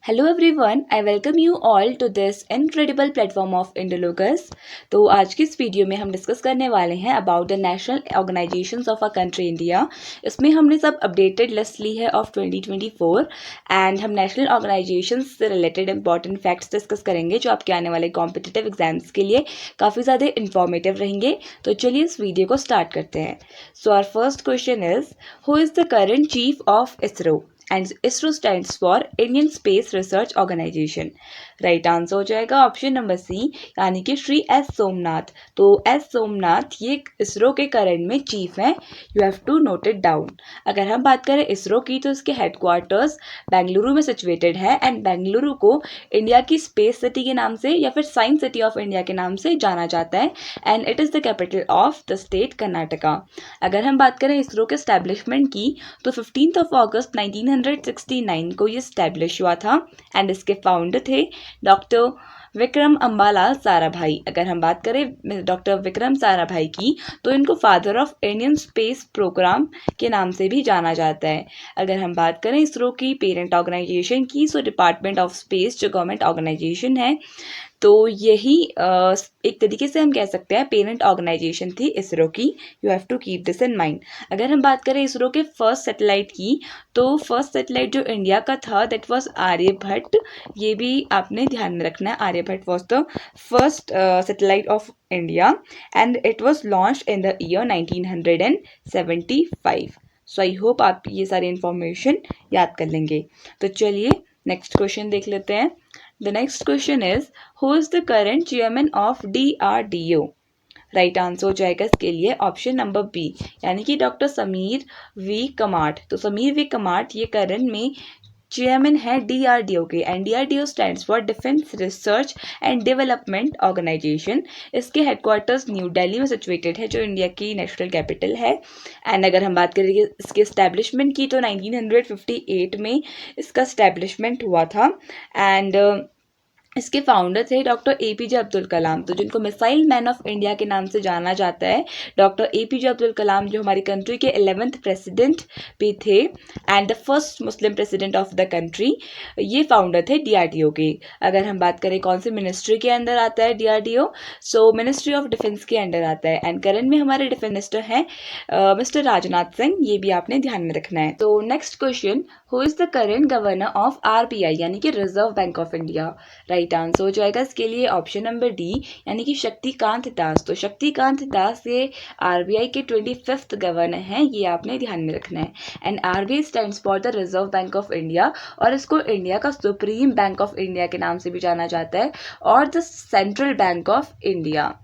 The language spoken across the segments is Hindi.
Hello everyone, I welcome you all to this incredible platform of Indologus. तो आज की इस वीडियो में हम डिस्कस करने वाले हैं about the national organisations of a country India. इसमें हमने सब अपडेटेड लिस्ट ली है ऑफ 2024 एंड हम नेशनल ऑर्गेनाइजेशंस से रिलेटेड इंपॉर्टेंट फैक्ट्स डिस्कस करेंगे जो आपके आने वाले कॉम्पिटिटिव एग्जाम्स के लिए काफ़ी ज़्यादा इंफॉर्मेटिव रहेंगे। तो चलिए इस वीडियो को स्टार्ट करते हैं। So our first question is, who is the current chief of ISRO? And ISRO stands for Indian space research organisation. Right answer हो जाएगा ऑप्शन नंबर सी, यानी कि श्री एस सोमनाथ। तो एस सोमनाथ ये इसरो के करंट में चीफ हैं। You have to note it down. अगर हम बात करें इसरो की तो इसके हेडक्वार्टर्स बेंगलुरु में सिचुएटेड है एंड बेंगलुरु को इंडिया की स्पेस सिटी के नाम से या फिर साइंस सिटी ऑफ इंडिया के नाम से जाना जाता है and it is the capital of the state Karnataka. अगर हम बात करें इसरो के स्टैब्लिशमेंट की तो 15 अगस्त 1969 को ये स्टैब्लिश हुआ था एंड इसके फाउंडर थे डॉक्टर विक्रम अम्बालाल साराभाई। अगर हम बात करें डॉक्टर विक्रम साराभाई की तो इनको father of Indian space programme के नाम से भी जाना जाता है। अगर हम बात करें इसरो की पेरेंट ऑर्गेनाइजेशन की, सो डिपार्टमेंट ऑफ स्पेस जो गवर्नमेंट ऑर्गेनाइजेशन है, तो यही एक तरीके से हम कह सकते हैं पेरेंट ऑर्गेनाइजेशन थी इसरो की। You have to keep this in mind. अगर हम बात करें इसरो के फर्स्ट सैटेलाइट की तो फर्स्ट सैटेलाइट जो इंडिया का था दैट वाज आर्यभट्ट। ये भी आपने ध्यान में रखना है, Aryabhata was the first satellite of India and it was launch in the year 1975। So I hope आप ये सारी इंफॉर्मेशन याद कर लेंगे। तो चलिए नेक्स्ट क्वेश्चन देख लेते हैं। The next question is, who is the current chairman of DRDO? Right answer हो जाएगा इसके लिए ऑप्शन नंबर बी, यानी कि डॉक्टर समीर वी कमाट। तो समीर वी कमाट ये करंट में चेयरमैन है डीआरडीओ के and DRDO stands for defence research and development organisation. इसके हेडक्वार्टर्स न्यू दिल्ली में सिचुएटेड है जो इंडिया की नेशनल कैपिटल है। एंड अगर हम बात करें इसके इस्टेब्लिशमेंट की तो 1958 में इसका इस्टेब्लिशमेंट हुआ था एंड इसके फाउंडर थे डॉक्टर एपीजे अब्दुल कलाम, तो जिनको मिसाइल मैन ऑफ इंडिया के नाम से जाना जाता है। डॉक्टर एपीजे अब्दुल कलाम जो हमारी कंट्री के 11th प्रेसिडेंट भी थे and the first Muslim president of the country. ये फाउंडर थे डीआरडीओ के। अगर हम बात करें कौन से मिनिस्ट्री के अंदर आता है DRDO, so ministry of defence के अंडर आता है एंड करंट में हमारे डिफेंस मिनिस्टर हैं मिस्टर राजनाथ सिंह। ये भी आपने ध्यान में रखना है। तो next question, who is the current governor of RBI यानी कि reserve bank of India? Right answer हो जाएगा इसके लिए ऑप्शन नंबर डी, यानी कि शक्तिकांत दास। तो शक्तिकांत दास ये आरबीआई के 25th गवर्नर हैं, ये आपने ध्यान में रखना है। And RBI stands for the reserve bank of India और इसको इंडिया का सुप्रीम बैंक ऑफ इंडिया के नाम से भी जाना जाता है और the central bank of India.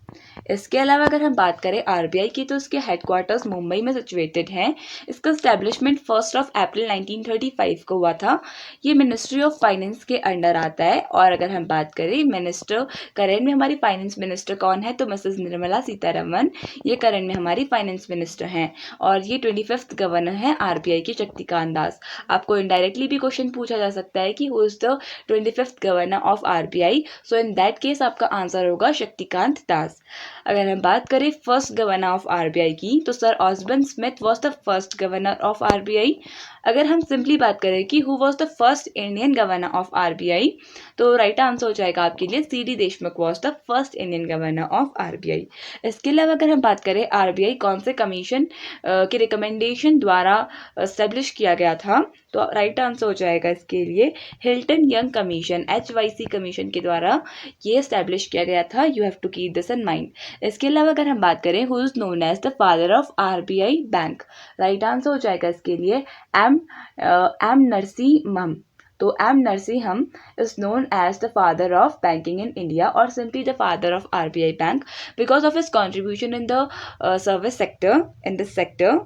इसके अलावा अगर हम बात करें आरबीआई की तो इसके हेडक्वार्टर्स मुंबई में सिचुएटेड हैं। इसका स्टैब्लिशमेंट 1 अप्रैल 1935 को हुआ था। ये मिनिस्ट्री ऑफ फाइनेंस के अंडर आता है। और अगर हम बात करें मिनिस्टर, करंट में हमारी फाइनेंस मिनिस्टर कौन है तो मिसेस निर्मला सीतारमन, ये करंट में हमारी फाइनेंस मिनिस्टर हैं और ये 25th गवर्नर हैं आरबीआई के शक्तिकांत दास। आपको इनडायरेक्टली भी क्वेश्चन पूछा जा सकता है कि who is the 25th governor of RBI, so in that case आपका आंसर होगा शक्तिकांत दास। अगर हम बात करें फर्स्ट गवर्नर ऑफ आरबीआई की तो sir Osborne Smith was the first governor of RBI. अगर हम सिंपली बात करें कि who was the first Indian governor of RBI, तो राइट आंसर हो जाएगा आपके लिए CD Deshmukh was the first Indian governor of RBI. इसके अलावा अगर हम बात करें आरबीआई कौन से कमीशन के रिकमेंडेशन द्वारा एस्टेब्लिश किया गया था, तो राइट आंसर हो जाएगा इसके लिए Hilton Young commission, HYC commission के द्वारा ये एस्टेब्लिश किया गया था। You have to keep this in mind. इसके अलावा अगर हम बात करें who is known as the father of RBI bank, right answer हो जाएगा इसके लिए एम नरसिम्हम। तो M Narasimham is known as the father of banking in India और simply the father of RBI bank because of his contribution in the service sector in this sector.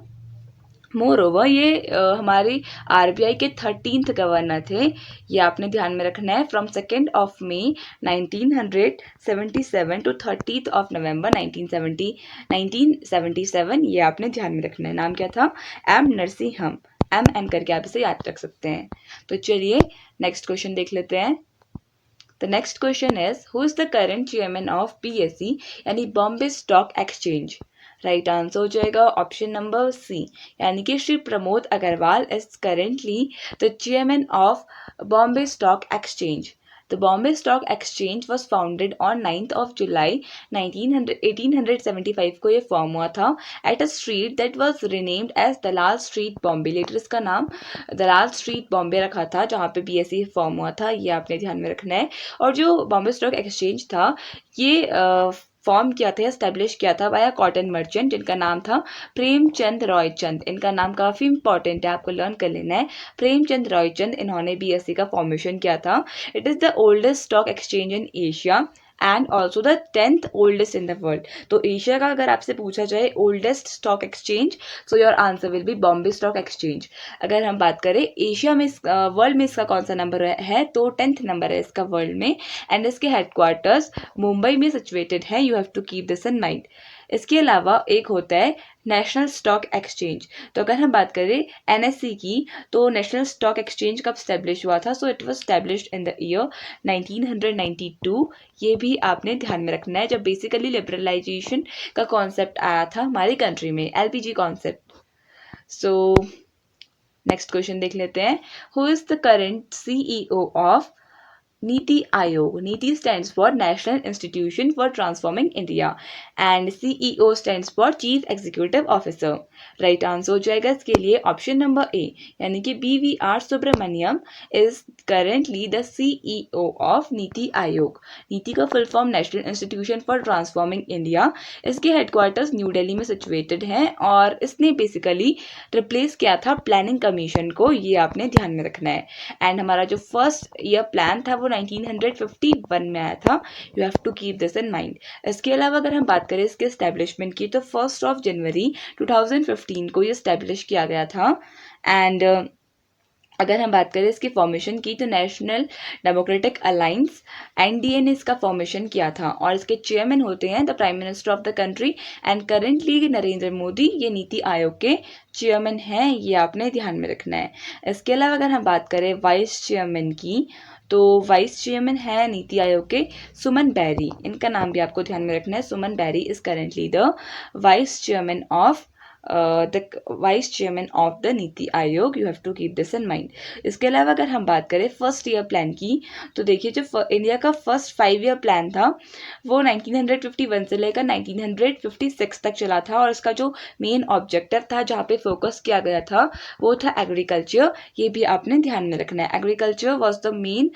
More over ये हमारी आरबीआई के 13th गवर्नर थे। ये आपने ध्यान में रखना है फ्रॉम 2 मई 1977 टू 30 नवंबर 1977। ये आपने ध्यान में रखना है। नाम क्या था? एम नरसिम्हम। एम करके आप इसे याद रख सकते हैं। तो चलिए नेक्स्ट क्वेश्चन देख लेते हैं। The next question is, who is the current chairman of BSE यानी Bombay stock exchange? Right answer हो जाएगा ऑप्शन नंबर सी, यानी कि Shri Pramod Agrawal is currently the chairman of Bombay stock exchange. The Bombay Stock Exchange was founded on 9th of July 1875 को ये फॉर्म हुआ था at a street that was renamed as Dalal Street Bombay. Later इसका नाम दलाल स्ट्रीट बॉम्बे रखा था जहाँ पे BSE फॉर्म हुआ था, ये आपने ध्यान में रखना है. और जो बॉम्बे स्टॉक एक्सचेंज था ये फॉर्म किया था, एस्टेब्लिश किया था बाय कॉटन मर्चेंट जिनका नाम था प्रेमचंद रॉयचंद. इनका नाम काफ़ी इंपॉर्टेंट है, आपको लर्न कर लेना है. प्रेमचंद रॉयचंद, इन्होंने BSE का फॉर्मेशन किया था. It is the oldest stock exchange in Asia and also the 10th oldest in the world. तो एशिया का अगर आपसे पूछा जाए oldest stock exchange, so your answer will be Bombay stock exchange. अगर हम बात करें एशिया में, वर्ल्ड में इसका कौन सा नंबर है, तो 10th नंबर है इसका वर्ल्ड में. एंड इसके हेडक्वार्टर्स मुंबई में सिचुएटेड है. You have to keep this in mind. इसके अलावा एक होता है नेशनल स्टॉक एक्सचेंज. तो अगर हम बात करें NSE की, तो नेशनल स्टॉक एक्सचेंज कब स्टैब्लिश हुआ था, so it was established in the year 1992. ये भी आपने ध्यान में रखना है जब बेसिकली लिबरलाइजेशन का कॉन्सेप्ट आया था हमारी कंट्री में, LPG concept. So next question देख लेते हैं. Who is the current CEO of NITI Aayog. नीति stands for National Institution for Transforming India and CEO stands for Chief Executive Officer. Right answer हो जाएगा इसके लिए ऑप्शन नंबर ए, यानी कि BVR Subrahmanyam is currently the CEO of NITI Aayog. NITI का full form national institution for transforming India. इसके हेडक्वार्टर्स न्यू दिल्ली में सिचुएटेड हैं और इसने बेसिकली रिप्लेस किया था प्लानिंग कमीशन को, ये आपने ध्यान में रखना है. एंड हमारा जो फर्स्ट ईयर प्लान था वो 1951 में आया था. You have to keep this in mind. इसके अलावा अगर हम बात करें इसके एस्टेब्लिशमेंट की, तो 1 जनवरी 2015 को ये एस्टेब्लिश किया गया था. एंड अगर हम बात करें इसकी फॉर्मेशन की, तो नेशनल डेमोक्रेटिक अलायंस NDA ने इसका फॉर्मेशन किया था और इसके चेयरमैन होते हैं the prime minister of the country. And currently Narendra Modi ये नीति आयोग के चेयरमैन हैं, ये आपने ध्यान में रखना है. इसके अलावा अगर हम बात करें वाइस चेयरमैन की, तो वाइस चेयरमैन है नीति आयोग के सुमन बैरी. इनका नाम भी आपको ध्यान में रखना है. Suman Bery is currently the vice chairman of the NITI Aayog. You have to keep this in mind. इसके अलावा अगर हम बात करें फर्स्ट ईयर प्लान की, तो देखिए जो इंडिया का फर्स्ट 5 ईयर प्लान था वो 1951 से लेकर 1956 तक चला था. और इसका जो मेन ऑब्जेक्टिव था जहाँ पे फोकस किया गया था वो था एग्रीकल्चर. ये भी आपने ध्यान में रखना है. Agriculture was the main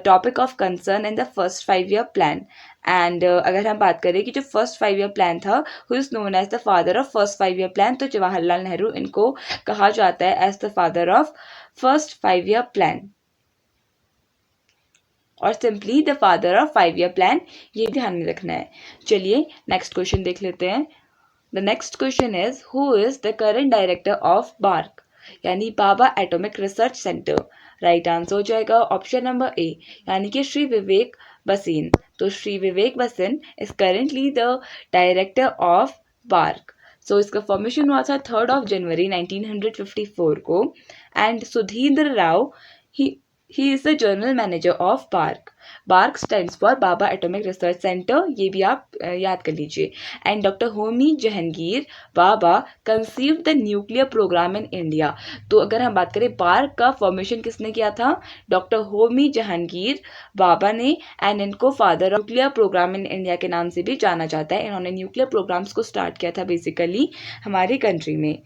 topic of concern in the first 5 year plan. And अगर हम बात करें कि जो फर्स्ट 5 ईयर प्लान था, who is known as the father of first 5 year plan, तो जवाहरलाल नेहरू इनको कहा जाता है as the father of first 5 year plan और simply the father of 5 year plan. ये ध्यान में रखना है. चलिए नेक्स्ट क्वेश्चन देख लेते हैं. The next question is who is the current director of BARC, यानी Bhabha atomic research centre. Right answer हो जाएगा ऑप्शन नंबर ए, यानी कि श्री विवेक बसेन. तो Shri Vivek Bhasin is currently the director of BARC. So इसका फॉर्मेशन हुआ था 3 जनवरी 1954 को. And Sudhindra Rao he is the general manager of BARC. BARC stands for Bhabha atomic research centre, ये भी आप याद कर लीजिए. And doctor Homi Jehangir Bhabha conceive the nuclear programme in India. तो अगर हम बात करें बार्क का फॉर्मेशन किसने किया था, डॉक्टर होमी जहांगीर बाबा ने. एंड इनको father of nuclear programme in India के नाम से भी जाना जाता है. इन्होंने न्यूक्लियर प्रोग्राम्स को स्टार्ट किया था बेसिकली हमारी कंट्री में.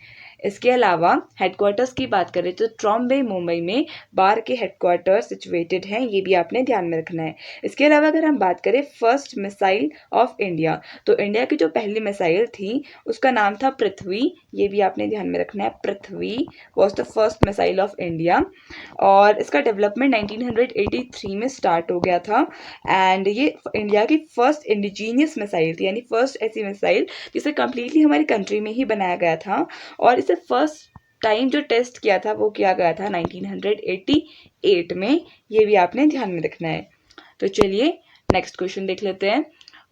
इसके अलावा हेडक्वार्टर्स की बात करें तो ट्रॉम्बे मुंबई में बार के हेडक्वार्टर्स सिचुएटेड हैं, ये भी आपने ध्यान में रखना है. इसके अलावा अगर हम बात करें फर्स्ट मिसाइल ऑफ इंडिया, तो इंडिया की जो पहली मिसाइल थी उसका नाम था पृथ्वी. ये भी आपने ध्यान में रखना है. Prithvi was the first missile of India और इसका डेवलपमेंट 1983 में स्टार्ट हो गया था. एंड ये इंडिया की फर्स्ट इंडिजीनियस मिसाइल थी, यानी फर्स्ट ऐसी मिसाइल जिसे कम्प्लीटली हमारी कंट्री में ही बनाया गया था. और इसे फर्स्ट टाइम जो टेस्ट किया था वो किया गया था 1988 में. ये भी आपने ध्यान में रखना है. तो चलिए नेक्स्ट क्वेश्चन देख लेते हैं.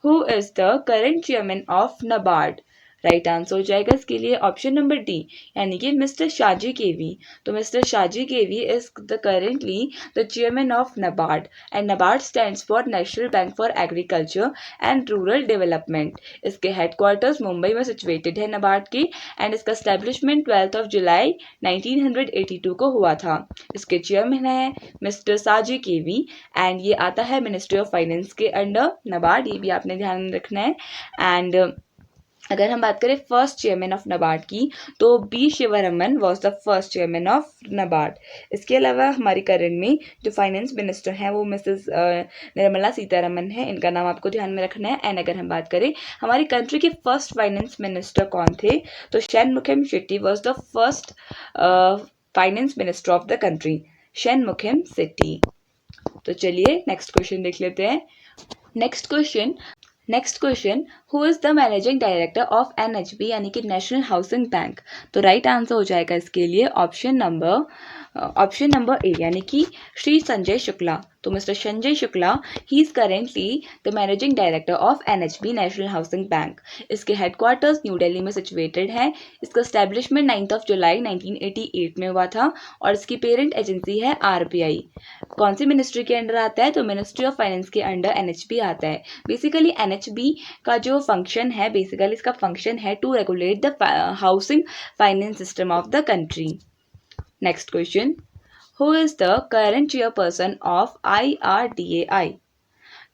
Who is the current chairman of NABARD. Right answer हो जाएगा इसके लिए ऑप्शन नंबर डी, यानी कि मिस्टर शाजी केवी। तो mister Shaji K V is the currently the chairman of NABARD, and NABARD stands for national bank for agriculture and rural development. इसके हेडक्वार्टर्स मुंबई में सिचुएटेड है नबार्ड की, एंड इसका स्टैब्लिशमेंट 12 जुलाई 1982 को हुआ था। इसके चेयरमैन है मिस्टर साजी केवी, एंड ये आता है मिनिस्ट्री ऑफ फाइनेंस के अंडर नबार्ड, ये भी आपने ध्यान में रखना है। एंड अगर हम बात करें फर्स्ट चेयरमैन ऑफ नबार्ड की, तो B Sivaraman was the first chairman of NABARD. इसके अलावा हमारी करंट में जो फाइनेंस मिनिस्टर हैं वो मिसेस निर्मला सीतारमन है, इनका नाम आपको ध्यान में रखना है। एंड अगर हम बात करें हमारी कंट्री के फर्स्ट फाइनेंस मिनिस्टर कौन थे, तो Shanmukham Shetty was the first finance minister of the country, Shanmukham Shetty. तो चलिए नेक्स्ट क्वेश्चन देख लेते हैं। Next question, who is the managing director of NHB यानी कि नेशनल हाउसिंग बैंक। तो राइट आंसर हो जाएगा इसके लिए ऑप्शन नंबर ए, यानी कि श्री संजय शुक्ला। तो mister Sanjay Shukla, he is currently the managing director of NHB national housing bank. इसके हेडक्वार्टर्स न्यू दिल्ली में सिचुएटेड है। इसका स्टैब्लिशमेंट 9 जुलाई 1988 में हुआ था, और इसकी पेरेंट एजेंसी है RBI। कौन सी मिनिस्ट्री के अंडर आता है, तो मिनिस्ट्री ऑफ फाइनेंस के अंडर NHB आता है। बेसिकली NHB का जो फंक्शन है, बेसिकली इसका फंक्शन है to regulate the housing finance system of the country. Next question, who is the current chairperson of IRDAI।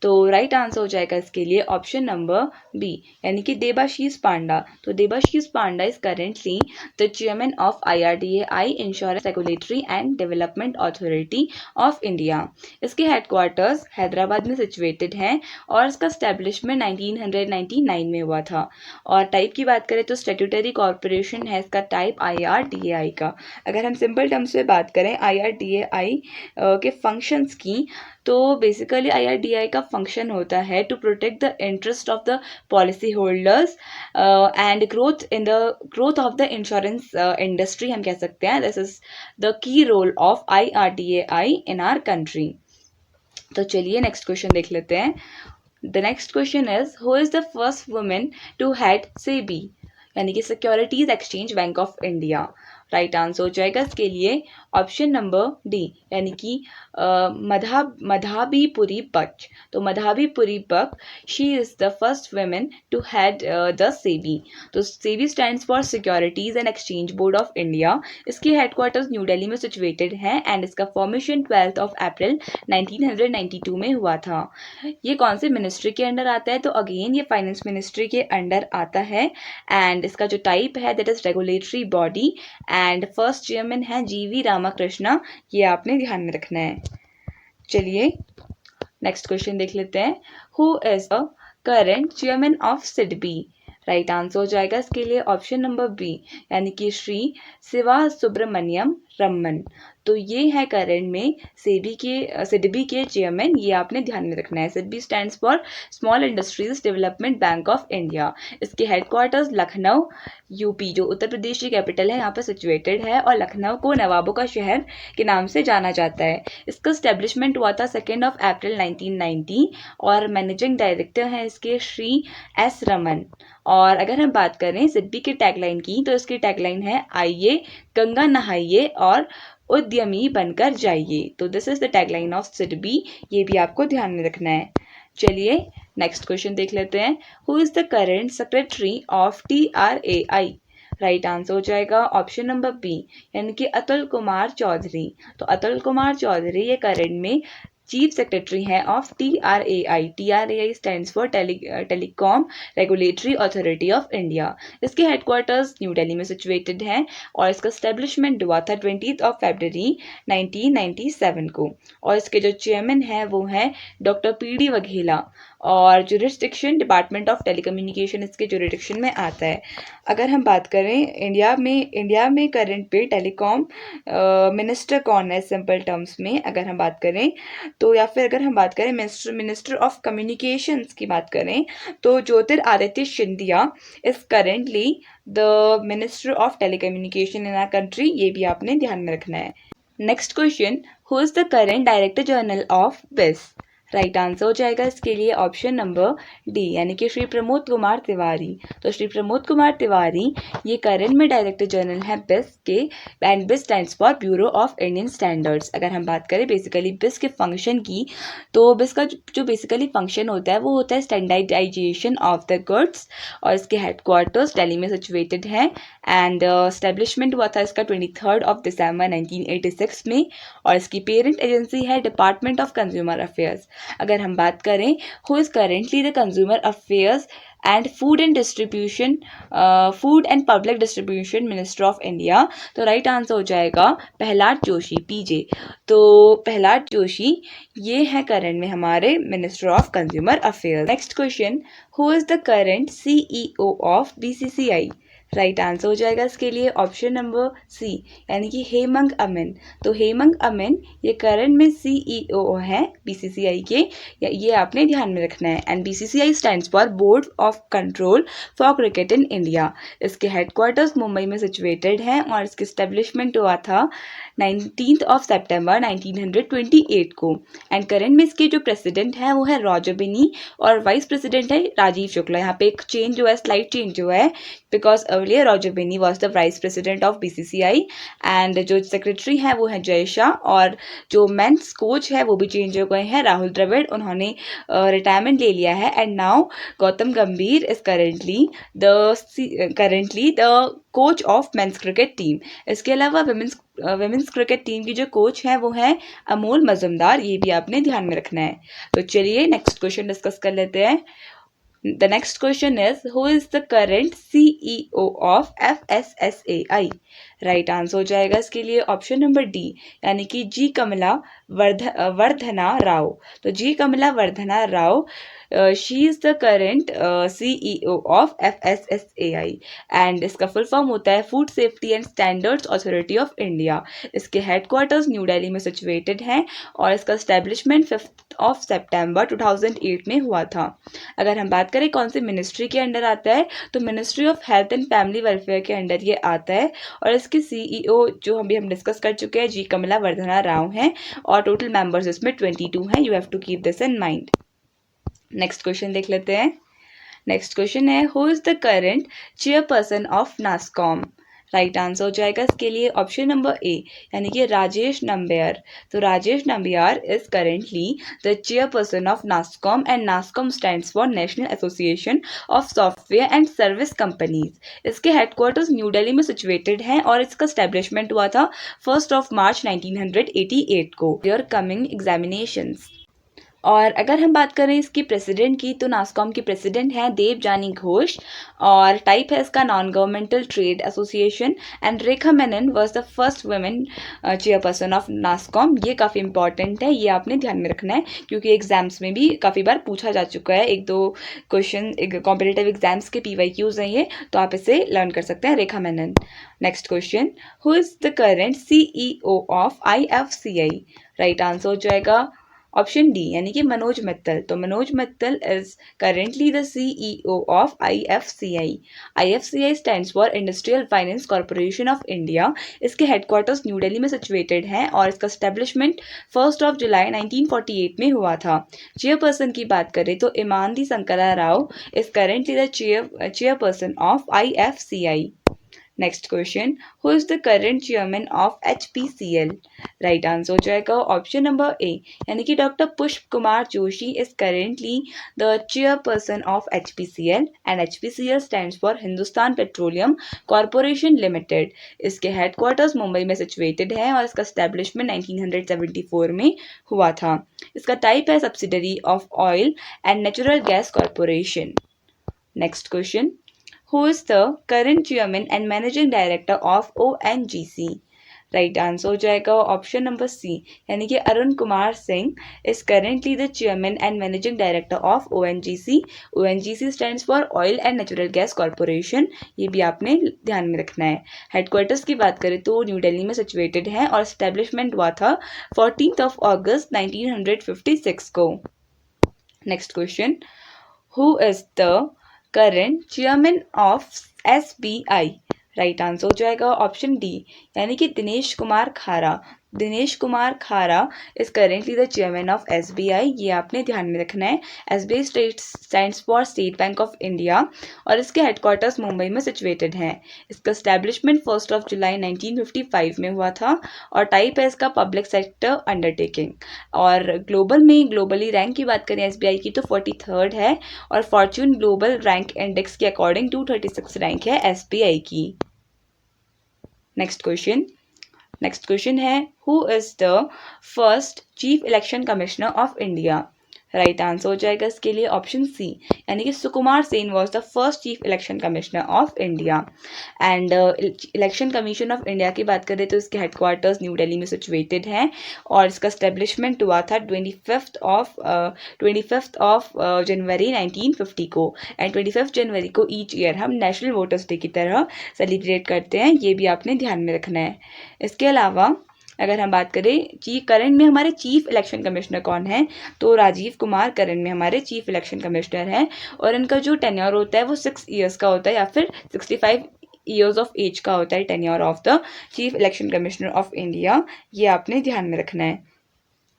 तो राइट आंसर हो जाएगा इसके लिए ऑप्शन नंबर बी, यानी कि देबाशीष पांडा। तो Debasish Panda is currently the chairman of IRDAI, insurance regulatory and development authority of India. इसके हेडक्वार्टर्स हैदराबाद में सिचुएटेड हैं, और इसका स्टैब्लिशमेंट 1999 में हुआ था। और टाइप की बात करें तो स्टैट्यूटरी कॉर्पोरेशन है इसका टाइप IRDAI का। अगर हम सिंपल टर्म्स में बात करें IRDAI के फंक्शंस की, तो बेसिकली IRDAI का फंक्शन होता है to protect the interest of the policy holders and growth of the insurance industry, हम कह सकते हैं। This is the key role of IRDAI in our country. तो चलिए नेक्स्ट क्वेश्चन देख लेते हैं। The next question is, who is the first women to head SEBI यानी कि securities exchange bank of India. Right answer हो जाएगा इसके लिए ऑप्शन नंबर डी, यानी कि मधाबीपुरी बट। तो Madhabi Puri Buch, she is the first women to head the SEBI। तो SEBI stands for securities and exchange board of India. इसके हेडक्वार्टर्स न्यू दिल्ली में सिचुएटेड हैं, एंड इसका फॉर्मेशन 12 अप्रैल 1992 में हुआ था। ये कौन से मिनिस्ट्री के अंडर आता है, तो अगेन ये फाइनेंस मिनिस्ट्री के अंडर आता है, एंड इसका जो टाइप है that is regulatory body, and first chairman है GV रामाकृष्णा, ये आपने ध्यान में रखना है। चलिए नेक्स्ट क्वेश्चन देख लेते हैं। Who is the current chairman of SIDBI। Right answer हो जाएगा इसके लिए ऑप्शन नंबर बी, यानी कि श्री शिवा सुब्रमण्यम रमन। तो ये है करंट में SIDBI के चेयरमैन, ये आपने ध्यान में रखना है। SIDBI stands for small industries development bank of India. इसके हेडक्वार्टर्स लखनऊ UP, जो उत्तर प्रदेश की कैपिटल है, यहाँ पर सिचुएटेड है, और लखनऊ को नवाबों का शहर के नाम से जाना जाता है। इसका स्टैब्लिशमेंट हुआ था 2 अप्रैल 1990, और मैनेजिंग डायरेक्टर हैं इसके श्री S रमन। और अगर हम बात करें SIDBI के टैगलाइन की, तो इसकी टैगलाइन है आइए गंगा नहाइए और उद्यमी बनकर जाइए। तो this is the tagline of SIDBI, ये भी आपको ध्यान में रखना है। चलिए नेक्स्ट क्वेश्चन देख लेते हैं। Who is the current secretary of TRAI। Right answer हो जाएगा ऑप्शन नंबर बी, यानी कि अतुल कुमार चौधरी। तो अतुल कुमार चौधरी ये करंट में चीफ सेक्रेटरी हैं of TRAI। TRAI stands for telecom regulatory authority of India. इसके हेडक्वार्टर्स न्यू दिल्ली में सिचुएटेड हैं, और इसका स्टैब्लिशमेंट हुआ था 20 फरवरी 1997 को। और इसके जो चेयरमैन हैं वो हैं डॉक्टर PD वघेला, और जुरिस्डिक्शन डिपार्टमेंट ऑफ टेलीकम्युनिकेशन इसके जुरिस्डिक्शन में आता है। अगर हम बात करें इंडिया में करंट पे टेलीकॉम मिनिस्टर कौन है सिंपल टर्म्स में, अगर हम बात करें तो, या फिर अगर हम बात करें मिनिस्टर ऑफ कम्युनिकेशंस की बात करें, तो Jyotiraditya Scindia is currently the minister of telecommunication in our country, ये भी आपने ध्यान में रखना है। Next question, who is the current director general of BIS। Right answer हो जाएगा इसके लिए ऑप्शन नंबर डी, यानी कि श्री प्रमोद कुमार तिवारी। तो श्री प्रमोद कुमार तिवारी ये करंट में डायरेक्टर जनरल हैं बिस के, एंड बिस stands for bureau of Indian standards. अगर हम बात करें बेसिकली बिस के फंक्शन की, तो बिस का जो बेसिकली फंक्शन होता है वो होता है स्टैंडर्डाइजेशन ऑफ द गुड्स, और इसके हेडक्वार्टर्स दिल्ली में सिचुएटेड है, एंड एस्टेब्लिशमेंट हुआ था इसका 23 दिसंबर 1986 में, और इसकी पेरेंट एजेंसी है डिपार्टमेंट ऑफ कंज्यूमर अफेयर्स। अगर हम बात करें who is currently the consumer affairs and food and public distribution minister of India, तो राइट आंसर हो जाएगा प्रहलाद जोशी, पीजे। तो प्रहलाद जोशी ये है करंट में हमारे minister of consumer affairs. Next question, who is the current CEO of BCCI? Right answer हो जाएगा इसके लिए ऑप्शन नंबर सी, यानी कि हेमंग अमीन। तो हेमंग अमीन ये करंट में सीईओ है बीसीसीआई के, ये आपने ध्यान में रखना है। And BCCI stands for board of control for cricket in India. इसके हेडक्वार्टर्स मुंबई में सिचुएटेड हैं, और इसकी स्टेब्लिशमेंट हुआ था 19 सितंबर 1928 को। एंड करंट में इसके जो प्रेसिडेंट हैं वो है रॉजर बिनी, और वाइस प्रेसिडेंट है राजीव शुक्ला। यहाँ पे एक चेंज हुआ है, स्लाइट चेंज हुआ है, because earlier Roger Binny was the vice president of BCCI, and जो सेक्रेटरी हैं वो है जय शाह, और जो मेंस कोच है वो भी चेंज हो गए हैं, राहुल द्रविड़, उन्होंने रिटायरमेंट ले लिया है। एंड नाउ गौतम गंभीर is currently the coach of men's cricket team. इसके अलावा विमेंस क्रिकेट टीम की जो कोच है वो है अमोल मजुमदार, ये भी आपने ध्यान में रखना है। तो चलिए नेक्स्ट क्वेश्चन डिस्कस कर लेते हैं। The next question is, who is the current CEO of FSSAI? Right answer हो जाएगा इसके लिए ऑप्शन नंबर डी, यानी कि जी कमला वर्धना राव। तो G Kamala Vardhana Rao, she is the current CEO of FSSAI, and इसका फुल फॉर्म होता है food safety and standards authority of India. इसके हेडक्वार्टर्स न्यू दिल्ली में सिचुएटेड हैं, और इसका स्टैब्लिशमेंट 5 सितंबर 2008 में हुआ था। अगर हम बात करें कौन सी मिनिस्ट्री के अंडर आता है, तो ministry of health and family welfare के अंडर ये आता है, और इसके सीईओ जो हम डिस्कस कर चुके हैं जी कमला वर्धना राव हैं, और टोटल मेंबर्स इसमें 22 हैं। You have to keep this in mind. Next question देख लेते हैं। नेक्स्ट क्वेश्चन है, who is the current chairperson of NASSCOM? Right answer हो जाएगा इसके लिए ऑप्शन नंबर ए, यानी कि राजेश नंबियार। तो Rajesh Nambiar is currently the chairperson of NASSCOM, and NASSCOM stands for national association of software and service companies. इसके हेडक्वार्टर्स न्यू दिल्ली में सिचुएटेड हैं, और इसका स्टैब्लिशमेंट हुआ था 1 मार्च 1988 को। Your coming examinations. और अगर हम बात करें इसकी प्रेसिडेंट की, तो नास्कॉम की प्रेसिडेंट हैं देवजानी घोष, और टाइप है इसका non governmental trade association, and Rekha Menon was the first women chairperson of NASSCOM. ये काफ़ी इंपॉर्टेंट है, ये आपने ध्यान में रखना है, क्योंकि एग्जाम्स में भी काफ़ी बार पूछा जा चुका है। 1-2 क्वेश्चन कॉम्पिटिटिव एग्जाम्स के PYQs हैं ये, तो आप इसे लर्न कर सकते हैं, Rekha Menon. Next question, who is the current CEO of IFCI? Right answer हो जाएगा ऑप्शन डी, यानी कि मनोज मित्तल। तो Manoj Mittal is currently the CEO of IFCI। IFCI stands for industrial finance corporation of India. इसके हेडक्वार्टर्स न्यू दिल्ली में सिचुएटेड हैं, और इसका स्टैब्लिशमेंट 1 जुलाई 1948 में हुआ था। चेयरपर्सन की बात करें तो Emani Sankara Rao is currently the chairperson of IFCI। Next question, who is the current chairman of HPCL? Right answer हो जाएगा ऑप्शन नंबर ए, यानी कि doctor Pushp Kumar Joshi is currently the chairperson of HPCL, and HPCL stands for Hindustan petroleum corporation limited. इसके हेडक्वार्टर्स मुंबई में सिचुएटेड है, और इसका स्टैब्लिशमेंट 1974 में हुआ था। इसका टाइप है subsidiary of oil and natural gas corporation. Next question, who is the current chairman and managing director of ONGC? Right answer हो जाएगा ऑप्शन नंबर सी, यानी कि Arun Kumar Singh is currently the chairman and managing director of ONGC। ONGC stands for oil and natural gas corporation. ये भी आपने ध्यान में रखना है। हेडक्वार्टर्स की बात करें तो न्यू दिल्ली में सिचुएटेड है, और एस्टेब्लिशमेंट हुआ था 14 अगस्त 1956 को। Next question, who is the current chairman of SBI? Right answer हो जाएगा ऑप्शन डी, यानी कि दिनेश कुमार खारा। दिनेश कुमार खारा is currently the chairman of SBI। ये आपने ध्यान में रखना है। SBI stands for state bank of India और इसके हेडक्वार्टर्स मुंबई में सिचुएटेड हैं। इसका स्टैब्लिशमेंट 1 जुलाई 1955 में हुआ था और टाइप है इसका पब्लिक सेक्टर अंडरटेकिंग। और ग्लोबली रैंक की बात करें SBI की तो 43rd है और फॉर्च्यून ग्लोबल रैंक इंडेक्स के अकॉर्डिंग 236 रैंक है SBI की। नेक्स्ट क्वेश्चन है who is the first chief election commissioner of India. Right answer हो जाएगा इसके लिए ऑप्शन सी, यानी कि Sukumar Sen was the first chief election commissioner of India. And election commission of India की बात करें तो इसके हेडक्वार्टर्स न्यू दिल्ली में सिचुएटेड हैं और इसका स्टेब्लिशमेंट हुआ था 25 जनवरी 1950 को। एंड 25 जनवरी को ईच ईयर हम नेशनल वोटर्स डे की तरह सेलिब्रेट करते हैं, ये भी आपने ध्यान में रखना है। इसके अलावा अगर हम बात करें करंट में हमारे चीफ इलेक्शन कमिश्नर कौन है तो राजीव कुमार करंट में हमारे चीफ इलेक्शन कमिश्नर हैं और इनका जो टेन्योर होता है वो 6 ईयर्स का होता है या फिर 65 ईयर्स ऑफ एज का होता है tenure of the chief election commissioner of India. ये आपने ध्यान में रखना है।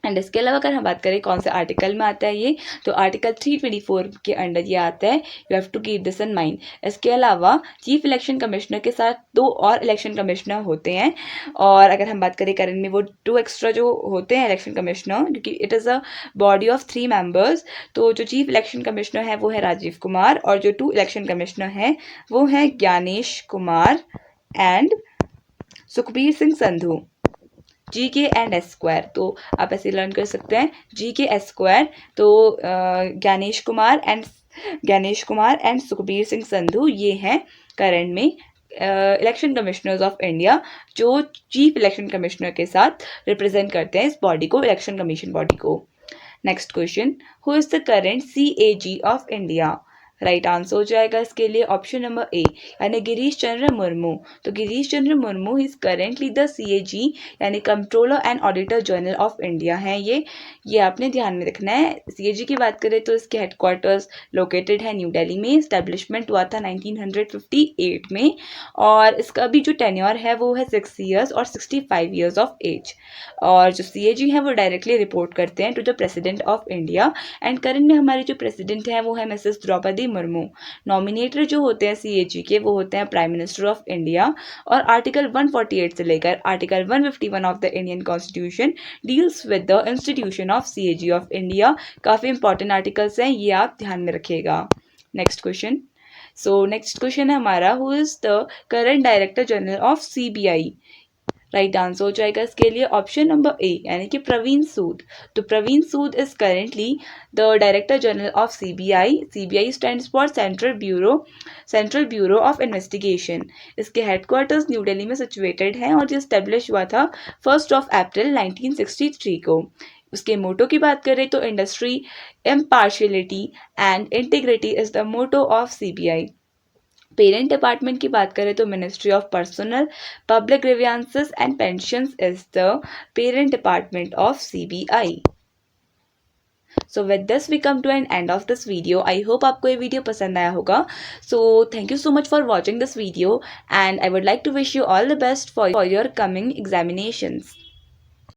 एंड इसके अलावा अगर हम बात करें कौन से आर्टिकल में आता है ये तो आर्टिकल 324 के अंडर ये आता है। You have to keep this in mind. इसके अलावा चीफ इलेक्शन कमिश्नर के साथ 2 और इलेक्शन कमिश्नर होते हैं और अगर हम बात करें करंट में वो 2 एक्स्ट्रा जो होते हैं इलेक्शन कमिश्नर, क्योंकि it is a body of 3 members. तो जो चीफ इलेक्शन कमिश्नर है वो है राजीव कुमार और जो 2 इलेक्शन कमिश्नर हैं वो है Gyanesh Kumar and Sukhbir Singh Sandhu. GK and S square, तो आप ऐसे लर्न कर सकते हैं GK S स्क्वायर। तो ज्ञानेश कुमार एंड सुखबीर सिंह संधू ये हैं करंट में इलेक्शन कमिश्नर्स ऑफ इंडिया जो चीफ इलेक्शन कमिश्नर के साथ रिप्रेजेंट करते हैं इस बॉडी को, इलेक्शन कमीशन बॉडी को। Next question, who is the current CAG of India. Right answer हो जाएगा इसके लिए ऑप्शन नंबर ए, यानी गिरीश चंद्र मुर्मू। तो Girish Chandra Murmu is currently the CAG यानी controller and auditor general of India हैं ये आपने ध्यान में रखना है। CAG की बात करें तो इसके हेडक्वार्टर्स लोकेटेड है न्यू दिल्ली में। इस्टेब्लिशमेंट हुआ था 1958 में और इसका भी जो टेन्योर है वो है 6 ईयर्स और 65 ईयर्स ऑफ एज। और जो CAG है वो डायरेक्टली रिपोर्ट करते हैं to the president of India. And current में हमारे जो प्रेसिडेंट हैं वो है मिसेस द्रौपदी मुर्मू। नॉमिनेटर जो होते हैं CAG के वो होते हैं प्राइम मिनिस्टर ऑफ इंडिया। और आर्टिकल 148 से लेकर article 151 of the Indian constitution deals with the institution of CAG of India. काफ़ी इंपॉर्टेंट आर्टिकल्स हैं, ये आप ध्यान में रखिएगा। नेक्स्ट क्वेश्चन है हमारा, who is the current director general of CBI। Right answer हो जाएगा इसके लिए ऑप्शन नंबर ए, यानी कि प्रवीण सूद। तो Praveen Sood is currently the director general of CBI। CBI stands for central bureau of investigation. इसके हेडक्वार्टर्स न्यू दिल्ली में सिचुएटेड हैं और ये स्टेब्लिश हुआ था 1 अप्रैल 1963 को। उसके मोटो की बात करें तो industry, impartiality and integrity is the motto of CBI। Parent department की बात करें तो ministry of personnel, public grievances and pensions is the parent department of CBI। So with this we come to an end of this video. I hope आपको ये वीडियो पसंद आया होगा. So thank you so much for watching this video and I would like to wish you all the best for your coming examinations.